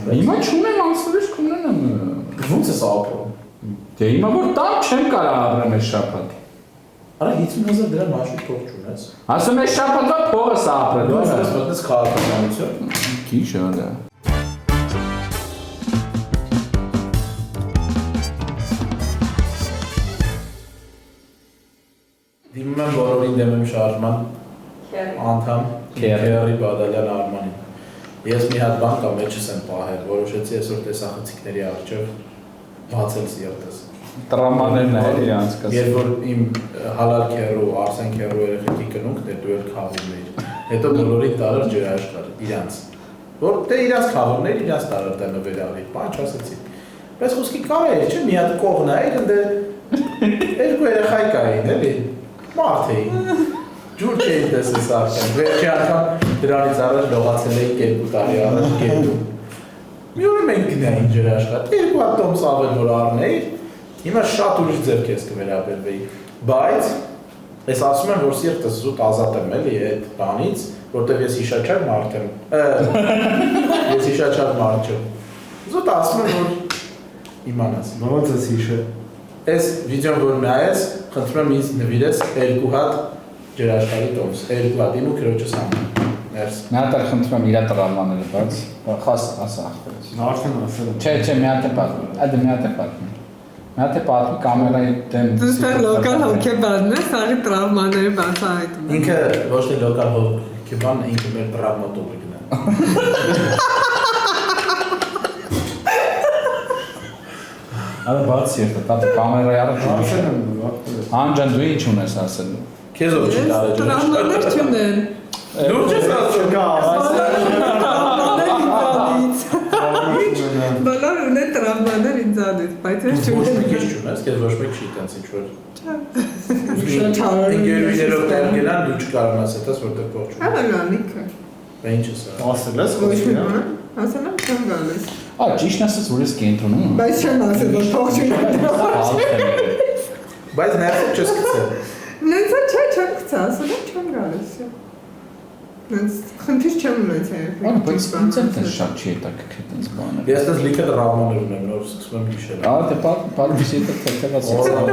Հիմա չունեմ անցրուշ կունենամ։ Ոնց ես ապրում։ Դե հիմա որ տան չեմ կարող ապրեմ այս շաբաթ։ Արա 50,000 դրամ մաշու թող չունես։ Ասում ես շաբաթվա փողս ապրել։ Դու ես մտած քաղաքականություն։ Քիչ արա։ Դիմում եմ բոլորին դեմ եմ շարժման անդամ Քերի Բադալյան Արմանին։ Ես մի հատ բան կամ մեջս եմ պահել, որոշեցի այսօր տեսախցիկների առջև բացել սիրտս։ Տրամաներն է իրանց կս։ Երբ որ իմ հալալ քերու, Արսեն քերու երեխեքի կնունքն էր, դու էլ խաղում էիր։ Հետո բոլորի տարար ջրաշխար իրանց։ Որ դե իրանց խաղումն էր, իրանց տարար դա նվերավի, բան չասեցի։ Բայց խոսքի կարա էր, չէ՞, մի հատ կողն էր, ընդ երկու երեխայ կային, էլի։ Մարդ էին։ Ջուր չէին տեսես արդեն։ Վերջի անգամ դրանից առաջ լողացել էի 2 տարի առաջ գետում։ Մի օր մենք գնային ջրաշխատ, 2 հատ տոմս ավել որ առնեի, հիմա շատ ուրիշ ձեռք ես կվերաբերվեի։ Բայց ես ասում եմ, որ սիրտս զուտ ազատ եմ էլի այդ բանից, որտեղ ես հիշաչար մարդ եմ։ Ես հիշաչար մարդ չեմ։ Զուտ ասում եմ, որ իմանաս։ Ոնց ես հիշել։ Այս վիդեոն որ նայես, խնդրում եմ ինձ նվիրես 2 հատ ջրաշխարհի տոմս, 2 հատ իմ ու քրոջս համար։ Մերս։ Մի հատ խնդրում եմ իրա տրամաները, բայց խաս ասա ախտերից։ Արդեն ասել եմ։ Չէ, մի հատ է պատմում։ Այդ մի հատ է պատմում։ Մի հատ է պատմում կամերայի դեմ։ Դու ստեղ լոկալ հոգեբանն ես, արի տրավմաների բացահայտում։ Ինքը ոչ թե լոկալ հոգեբանն է, ինքը մեր տրավմատոլոգն է։ Արա բաց երթը, տատը կամերայի առաջ Ասել եմ, Անջան դու ինչ ունես ասել։ Քեզ ով չի տարել ջրաշխարհ։ Տրավմաներ չունեն։ Լուրջ ես ասում։ Բոլոր ունեն տրավմաներ ինձանից, բայց ես Ոչ չունեմ։ մեկ ես չունես, քեզ ոչ մեկ չի տենց ինչ որ։ Շատ հարավային։ Ինգերուներով տեղ գնան, դու չկարողանաս հետս որտեղ փող չունես։ Հա լանիքը։ Բա ինչ ես ասում։ ասել ես Ոչ մի բան։ Ասել եմ չեմ գալիս։ Ա ճիշտ ասած որ ես կենտրոնում։ Բայց չեմ ասել որ փող չունեմ։ Բայց ներսը չես գցել։ Նենց չէ, չեմ գցա, ասել եմ չեմ գալիս։ Նենց խնդիր չեմ ունեցել։ Ան բայց ինձ էլ շատ չի հետաքրքիր այդպես բաներ։ Ես դες լիքը դրամաներ ունեմ, նոր սկսում եմ հիշել։ Ա դե պատմի շետը թեթևած սեքսուալ։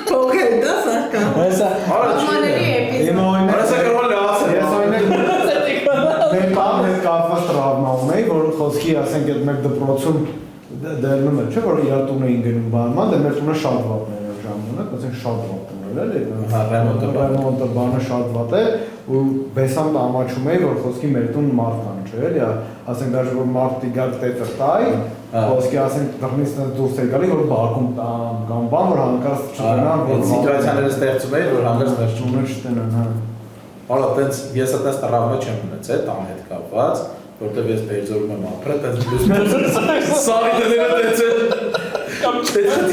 Փող է դա սարքա։ Հեսա Արա Տրավմաների էպիզոդ։ Իմ օրինակ Արասա կարող լացել։ ես օրինակ դեպամ հետ կապված տրավմա ունեի, որ խոսքի ասենք այդ մեկ դպրոցում դերնում էր, չէ՞ որ իրար տուն էին գնում բանման, դե մեր տունը շատ վատն էր ժամանակ, ասենք շատ վատն էր, էլի։ Ռեմոնտը բանը շատ վատ է ու բեսամ ամաչում էի, որ խոսքի մեր տուն մարդ կան, չէ՞ էլի, ասենք դաժե որ մարդ դիգար տետր տայ, խոսքի ասենք դռնից դուրս էր գալի, որ բակում տան կամ բան, որ հանկարծ չգնան, Այդ սիտուացիաները ստեղծում էի, որ հանգարց ներս չունը չտնան, հա։ Արա, տենց ես այդպես տրավմա չեմ ունեցել, տան հետ կապված, որտեղ ես Բերձորում եմ ապրել, տենց լուսում եմ սարի դները տենց կամ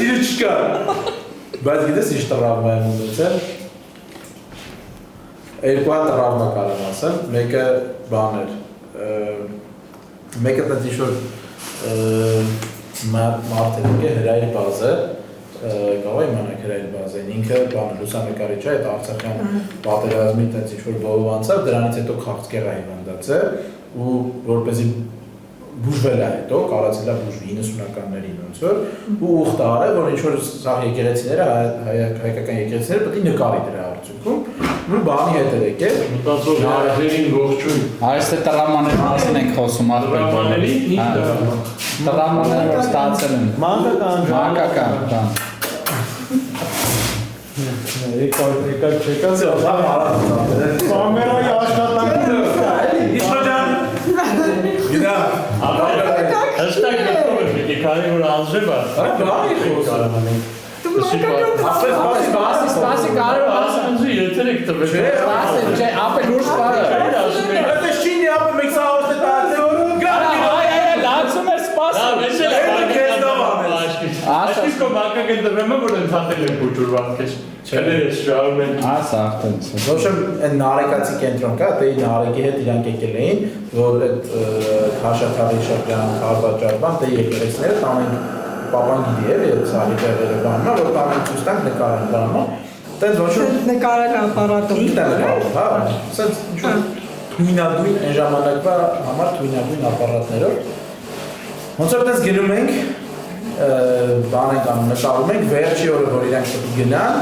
դիրը չկա։ Բայց գիտես ինչ տրավմա եմ ունեցել։ 2 հատ տրավմա կարող ասեմ, մեկը բան էր, մեկը տենց ինչ-որ մարդ էր եկել Հրայր Բազը, կարող իմանաք Հրայր Բազեն, ինքը բան լուսանկարիչ է, այդ արցախյան պատերազմի տենց ինչ-որ բովով անցավ, դրանից հետո քաղցկեղա հիվանդացել ու որպեսզի բուժվել է հետո, կարացել է բուժվի 90-ականներին ոնց որ ու ուխտ արել, որ ինչ-որ սաղ եկեղեցիները, հայկական եկեղեցիները պետք է նկարի դրա արդյունքում ու բանի հետ էր եկել Մտածող հարցերին ողջույն։ Այս թե տրամաների մասին ենք խոսում ախպեր բոլորի։ Տրամաները որ ստացել են։ Մանկական Մանկական, բան։ Եկա չեկա կամերայի աշխատանքն Իսպաջան գիտա Հստակ գտնում եք, պիտի կարի որ անձրևա։ Արա բանի խոսում Սպասի կարող Ասանձի եթեր եք տվել։ Չէ, ապե դուրս պարը։ Այդպես չի նի ապը մեկ սաղորդ է տացել Լացում էր սպասը։ Այսպես կո բակագեն դրվեմը, որ ընդհատել են կուջուրվան կեզ։ Չելերես շարում են։ Ասա ախտենց։ Ոչմ այն նարեկացի կենտրոն կա, դե նարեկի հետ իրանք եկել էին, որ այդ Խաշաթաղի շրջան, Խարվաճարբան, դե եկեղեցիները տանեն պապան գիտի էր, այդ սարի տեղերը բաննա, որ տանեն ցույց տանք նկարեն բաննա։ Տենց ոչմ նկարել ապարատով։ ինքն է նկարել, հա։ Սենց ինչ թույնադույն այն ժամանակվա համար թույնադույն ապարատներով Ոնց որ դες գնում ենք, բան ենք անում, նկարում ենք, վերջի օրը, որ իրանք պետք է գնան,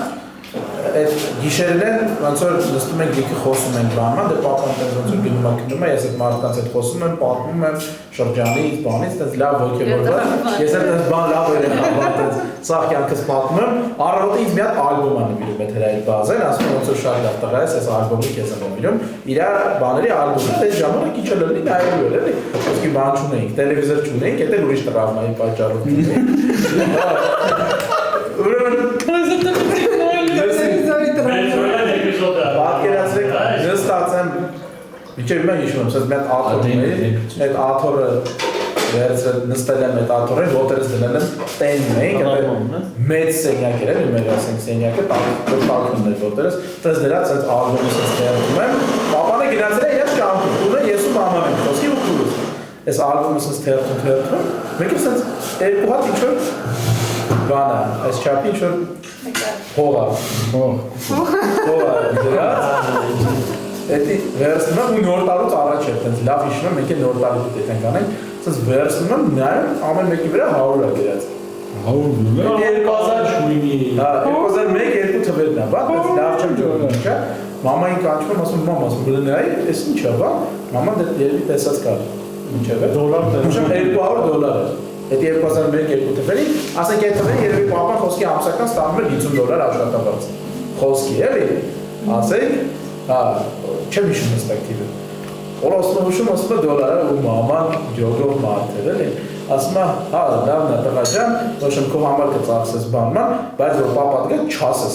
այդ գիշերն են, ոնց որ նստում ենք լիքը խոսում ենք բանման, դե պապան տենց ոնց որ գնում է, ես այդ մարդկանց հետ խոսում եմ, պատմում եմ շրջանից, բանից, տենց լավ ոգևորված, ես էլ տենց բան լավ երեխա, տենց սաղ կյանքս պատմում եմ, առավոտը ինձ մի հատ ալբոմ ա նվիրում այդ հրայր բազեն, ասում եմ ոնց որ շատ լավ տղա ես, այս ալբոմի քեզ եմ նվիրում, իր բաների ալբոմը, այդ ժամանակ իջը լրնի նայելու էր, էլի, ոսկի բան չունեինք, տելևիզոր չունեինք, էդ էլ ուրիշ տրավմայի պատճառով պատկերացրեք, նստած եմ, միջև հիմա հիշում եմ, սենց մետ աթորն էի, այդ աթորը նստել եմ այդ աթորին, ոտերս դնել եմ տենում էինք, մեծ սենյակ էր էլի մեր ասենք սենյակը, տակնն էր ոտերս, տես դրած այդ ալբոմը սենց թերքում եմ, պապանը գնացել է ես ճամփում, տունը ես ու մաման ենք, խոսքի ու քուրուս, այս ալբոմը սենց թերքում, մեկը սենց երկու հատ ինչ-որ բանա, այս չապի ինչ-որ հողա դրած, էդի վերցնում եմ ու նոր տարուց առաջ էր, տենց լավ հիշում եմ, մենք է նոր տարի դուտ ենք անենք, սենց վերցնում եմ, նայում, ամեն մեկի վրա 100 է գրած։ 2001-2 թվերն է, բա, տենց լավ չեմ ջորում ինչա, մամային կանչում եմ, ասում մամ, ասում բլնայի, ես ինչ է, բա, մաման դետ երևի տեսած կար, ինչև է, $200 էր, այդ 2001-2 թվերի, ասենք այդ թվերի երևի պապան խոսքի ամսական ստանում էր $50 աշխատավարձ, խոսքի էլի, ասենք, չեմ հիշում հստակտիվը, որ ասում է դոլարը ու մաման ջոգով մարդ էր էլի, ասում է, լավն է տղա ջան, որ շմ քո համար կծախսես բանման, բայց որ պապատ գա չասես։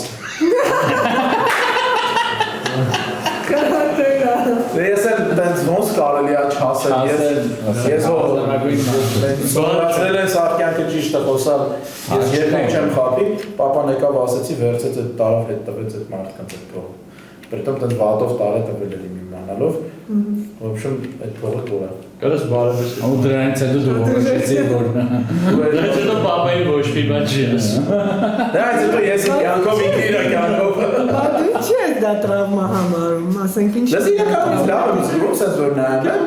Ես էլ տենց ոնց կարելի է չասել, ես սովորացրել են սարքյանքը ճիշտ է խոսալ, ես երբեք չեմ խապի, պապան եկավ ասեցի, վերցեց այդ տարավ հետ տվեց այդ մարդկանց այդ փողը, պրիտոմ տենց վատով տարե տվել էր իմ իմանալով, в общем, այդ փողը տոր է։ Կարես բարևես։ Ու դրանից հետո դու որոշեցի, որ Դրանից հետո պապայի ոչ մի բան չի ասում։ Դրանից հետո ես կյանքով ինքն իր կյանքով։ Դու չես դա տրավմա համարում, ասենք ինչ։ Դες իրականից լավ եմ զգում, սենց որ նայեմ,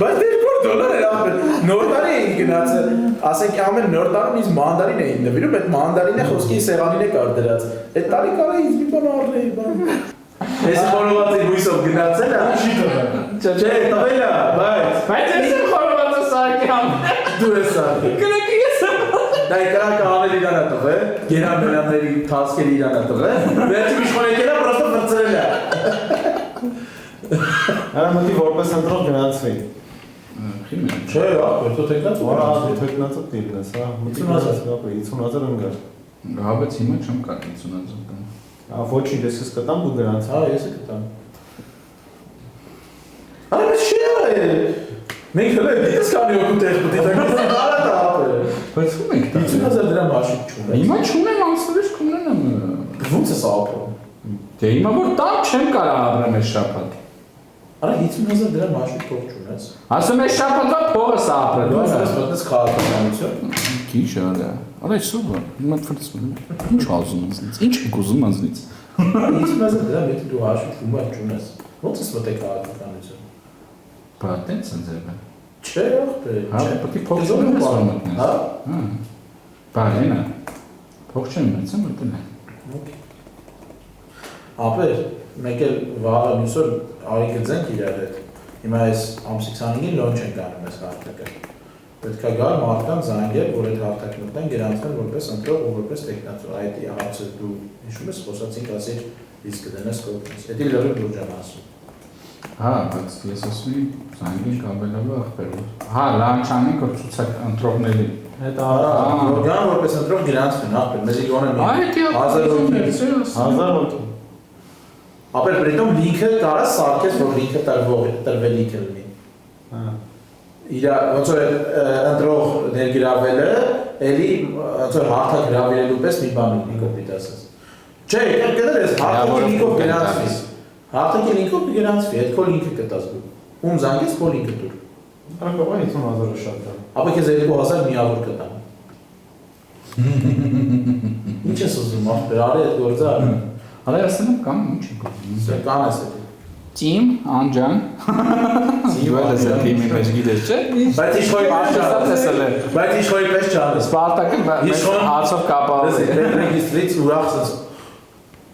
բայց $200 էր ապել, նոր տարի էինք գնացել, ասենք ամեն նոր տարում ինձ մանդարին էին նվիրում, այդ մանդարինը խոսքի սեղանին է կար դրած, այդ տարի կարա ինձ մի բան առնեի, բան։ Ես խորովածի հույսով գնացել է, չի տվել։ Չէ, տվել է, Բայց ես եմ խորովածը սարքի համ։ դու ես սարքի։ Կրակի ես եմ։ Դա կրակը անել իրան է տվել, գերանների թասկերի իրան է տվել, վերջի միշխոն եկել է, պրոստը վրծրել է։ Արա մտի որպես ընտրող գնացվի։ Չէ, ապեր, թո թեկնած ու Որա թեկնածը տիրնես, հա, մտի 50,000 ընգար։ Հավեց հիմա չեմ կար 50,000 կան։ Ոչինչ, ես կտամ ու դրանց։ Հա, ես է կտամ։ Արա, մեզ չի է, մենք հլը դիտես կանի օգու տեղ պտիտակ, ես կարա դա ապեր։ Բայց ում եք տա։ 50,000 դրամ աշիկ չունես։ Հիմա չունեմ անցնվիշ կունենեմ։ Ոնց ես ապրում։ Դե հիմա որ տամ չեմ կարա ապրեմ այս շաբաթ։ Արա 50,000 դրամ աշիկ թող չունես։ Ասում ես շաբաթվա փողը սա ապրել։ Դու ես մտնես քաղաքականություն։ Քիչ արա։ Արա սուպեր։ Հիմա ֆրծում եմ։ Ինչ ուզում ես։ Ինչ եք ուզում անձնից։ 50,000 դրամ եթե դու աշիկ ու մատ չունես։ Ոնց ես մտե քաղաքականություն։ Բա տենց են ձերը։ Չէ, ախպեր։ Հա, պետք է փող չունես մտնես։ Հա։ Բա հենա։ Փող չեմ մտցեմ մտնել։ Okay. Ապեր, մեկ էլ վաղը մյուսօր արի գծենք իրար հետ։ Հիմա այս ամսի 25-ին լոնչ ենք անում այս հարթակը։ Պետք է գալ մարդկան զանգել, որ այդ հարթակն ուտեն գրանցեն որպես ընտրող ու որպես տեխնացու։ Այդ հարցը դու հիշում ես, խոսացինք ասիր իսկ կդնես կողմից։ Դա լրիվ լուրջ եմ ասում։ Հա, բայց ես ասում եմ զանգին կաբելալու ախպեր։ Հա, լանչ անենք որ ցուցակ ընտրողների։ Հետո օրգան որպես ընտրող գրանցվեն, ախպեր, մեզ իգոնը մի 1000 հոգի։ Ապեր պրիտոմ լինքը կարաս սարքես, որ լինքը տրվելիք է լինի։ Ոնց որ ընտրող ներգրավելը, էլի ոնց որ հարթակ գրավելու պես մի բան ունի կոպիտ ասած։ Չէ, կդր ես հարթակի լինքով գրանցվի։ Հարթակի լինքով գրանցվի, այդ քո լինքը կտաս դու։ Ում զանգես քո լինքը դուր։ Ակավա 50,000-ը շատ է։ Ապա քեզ 2000 միավոր կտամ։ Ինչ ես ուզում, ախպեր, արի այդ գործը։ Արա ասեմ կամ ինչ եք ուզում։ Կան ես էդի։ Տիմ Անջան։ Դու ես այդ թիմի մեջ գիտես չէ։ Բայց իշխոյի պես չանես։ Սպարտակը հացով կապավ։ Ռեգիստրից ուրախ ես։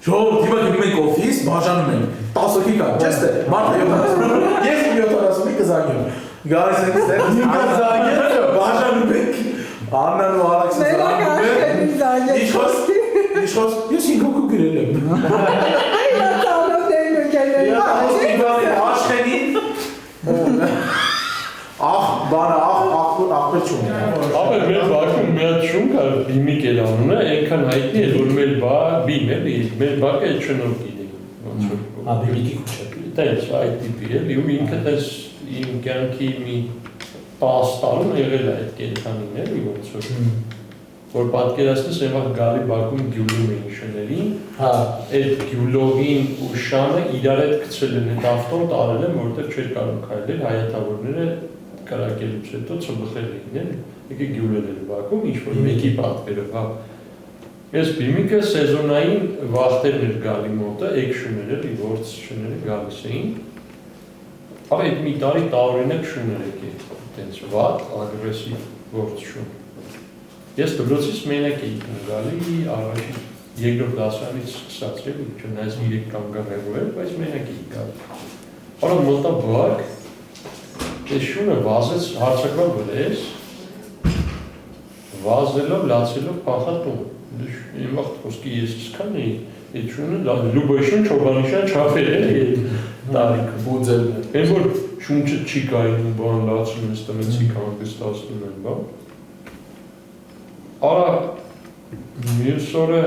Ժողովուրդ, հիմա գնում ենք օֆիս, բաժանում ենք 10 հոգի կա, չես թե, մարդը 70, ես 70-ի կզանգեմ։ Գալիս ենք ստեղ, հիմա զանգեմ, բաժանում ենք։ Աննան ու Ալեքսը զանգում են։ Իշխոս, ես 5 հոգու գրել եմ։ Աշխենին ախպեր չունի։ Ապա մեր բակում մի հատ շուն կար, բիմիկ էլ անունը, այնքան հայտնի է, որ մեր բիմ էլի, մեր բակը այդ շնորհ գիտի։ Բիմիկի քուչը։ Տենց այդ տիպի էլի, ու ինքը տես իմ կյանքի մի 10 տարում եղել է այդ կենդանին էլի, ոնց որ պատկերացնես այնվաղ գալի բակում գյուլում էին շների, այդ գյուլովին ու շանը իրար հետ գցել են այդ ավտոն տարել են, որտեղ չէր կարող քայլել, հայաթավորները կարակելուց հետո ծբխել էին, եկե գյուլել են բակում, ինչ-որ մեկի պատկերով, Ես բիմիկը սեզոնային վախտերն էր գալի մոտը, էկշուներ էլի, ворց շները գալիս էին, ապա այդ մի տարի տարօրինակ շուներ եկի, տենց վատ, ագրեսիվ ворց շուն։ Ես դպրոցից մենակ էի գալի, առաջին երկրորդ դասարանից սկսած էլի, չնայած 3 կամ գարեգոել, բայց մենակ էի գալի։ Արա մոտա բակ, այս շունը վազեց հարցակվա վրես, վազելով, լացելով պախատում։ Իմ վաղտ խոսքի ես իսկան էի, այդ շունը լուբայշուն չոբանիշան չապեր էլի տարիքը բուձելն է։ Են որ շունչը չի կայնում բան լացում ես տնեցի կանգստացնում են բան։ Արա մյուս օրը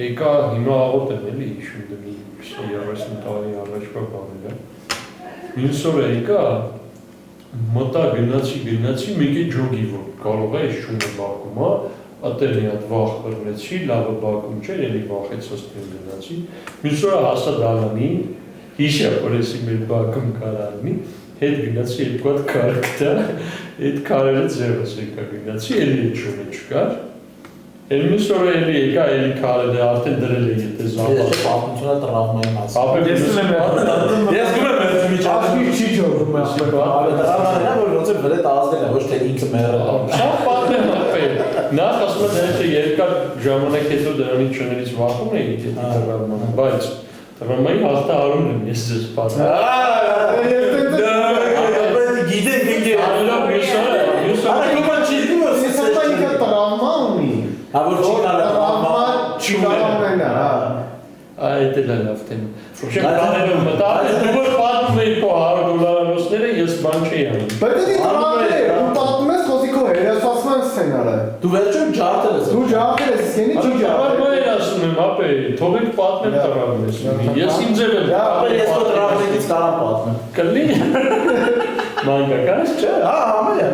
եկա հիմա աղոտ են էլի իշում դմի 30 տարի առաջվա բանել է։ Մյուս օրը եկա մտա գնացի մեկի ջոգի որ կարող է շունը բակում է Ատեր մի հատ վախ բռնեցի, լավը բակում չէր, էլի վախեցած տեն գնացի։ Մյուս օրը հասա դալանին, հիշա որ եսի մեր բակում կարարնի, հետ գնացի երկու հատ քար գտա, այդ քարերը ձևս եկա գնացի, էլի այդ շունը չկար։ Էլ մյուս օրը էլի եկա, էլի քարերը արդեն դրել է եթե զապա։ Ես պատմությունը տրավմայի մաս։ Ես գում եմ այդ միջազգի չի ջորում է տրավմաները որ ոնց է վրետ ազդել է, ոչ թե ինքը մեռել է։ Շատ պատմեմ ապել։ Նախ ասում եմ թե երկար ժամանակ հետո դրանից շներից վախում էի դեպի տրավմանը, բայց տրավմայի հաղթահարում եմ ես ձեզ պատմեմ։ Գիտեք ինքը Այլով մյուս օրը Որ չի կարողանա, Այդ էլ է լավ թեմա։ Ուշեմ կաներով մտա, դու որ պատմում էի քո $100 ես բան չէի անում։ Բայց դի տրամն է, ու պատմում ես խոսիքո հերոսացման սցենարը։ Դու վերջում ջարդել ես։ Դու ջարդել ես, իսկենի չի ջարդել։ Բայց ես ասում եմ, ապե, թողեք պատմեմ տրավմ ես։ Ես իմ ձև եմ։ Ապա ես քո տրավմից կարամ պատմեմ։ Կլինի։ Մանկական չէ։ Համարյա։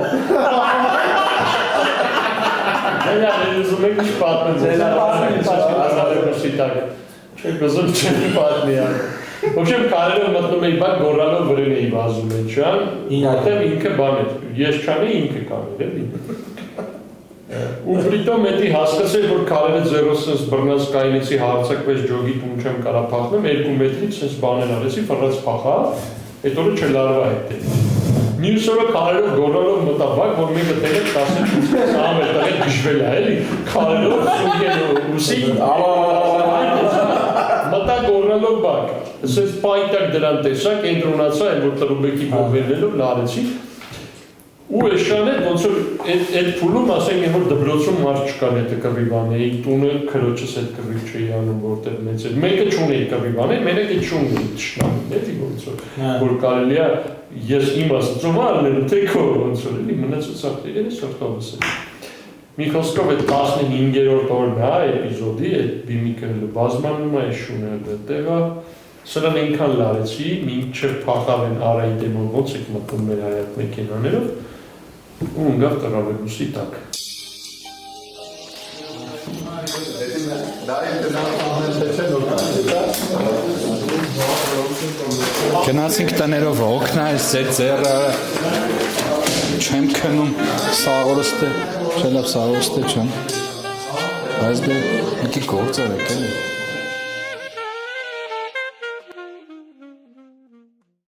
Այլա, ուզում եք պատմեմ։ Չեք ուզում չեմ պատմի ան։ Ոչեմ կարելով մտնում էի բակ գորալով վրեն էի վազում էի չան, որտեղ ինքը բան էր, ես չան էի ինքը կաներ էլի։ Ու պրիտոմ էտի հասկացել, որ կարերը ձերով սենց բրնած կայնեցի հարցակվեց ջոգի տուն չեմ կարա պախնեմ, 2 մետրից սենց բաներ արեցի, վրած պախա, էտ օրը չլարվա հետը։ Մյուս օրը կարելով գորալով մտա բակ, որ մեկը տեղետ 10 սամ է տեղետ գժվել է էլի, կարելով սունգելով ուսի, մտա գորնալով բակ, ասես պայտակ դրան տեսա, կենտրոնացա, այն որ տրուբեկի բովերնելով լարեցի, ու ես շանել, ոնց որ այդ փուլում ասենք եմ որ դպրոցում մարդ չկան հետը կվի բաներ, տունը քրոջս հետ կվի չէի անում, որտեղ մեծ էր, մեկը չունեի կվի բաներ, մենակ այդ չունեի տշնամին, էլի ոնց որ կարելի է ես իմ ասծում արնել, թե քո ոնց որ էլի մնացուցակ տերերս որդովս է։ Մի խոսքով այդ 15-րդ օրն է էպիզոդի, այդ բիմիկը բազմանում է շունը դեղա, սրան ենքան լարեցի, մինչև պախավ են արայի դեմոն ոնց եք մտնում մեր հայատ մեկենաներով, ու ընգավ տրավելուսի տակ։ Գնացինք տներով օգնա, այս ձերը չեմ քնում, սաղորստ է, չելավ սաղորստ է չեմ, բայց դե մեկի գործ արեք էլի։